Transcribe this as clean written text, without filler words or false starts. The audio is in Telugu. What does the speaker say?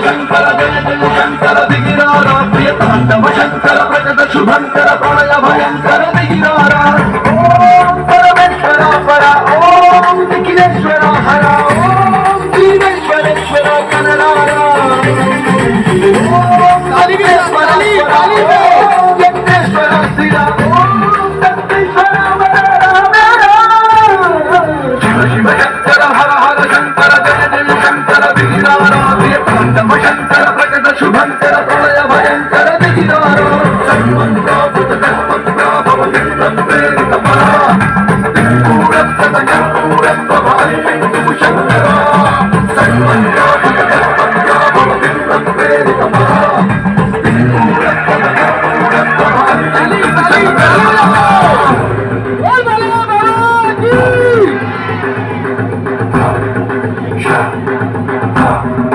శంకర జయ జయ శంకర దిగిరారా ప్రియ తాండవ శంకర ప్రజల శుభంకర ప్రళయ భయంకర దిగిరారా ఓం పరమేశ్వర పర ఓం దిగిరేశ్వర హర ఓం జీవేశ్వరేశ్వర కనరారా ఓం కాళీశ్వర వెంకటేశ్వర శ్రీర ఓం దత్తేశ్వర శివ శంకర హర హర శంకర జయ జయ శంకర దిగిరారా ప్రియ తాండవ శంకర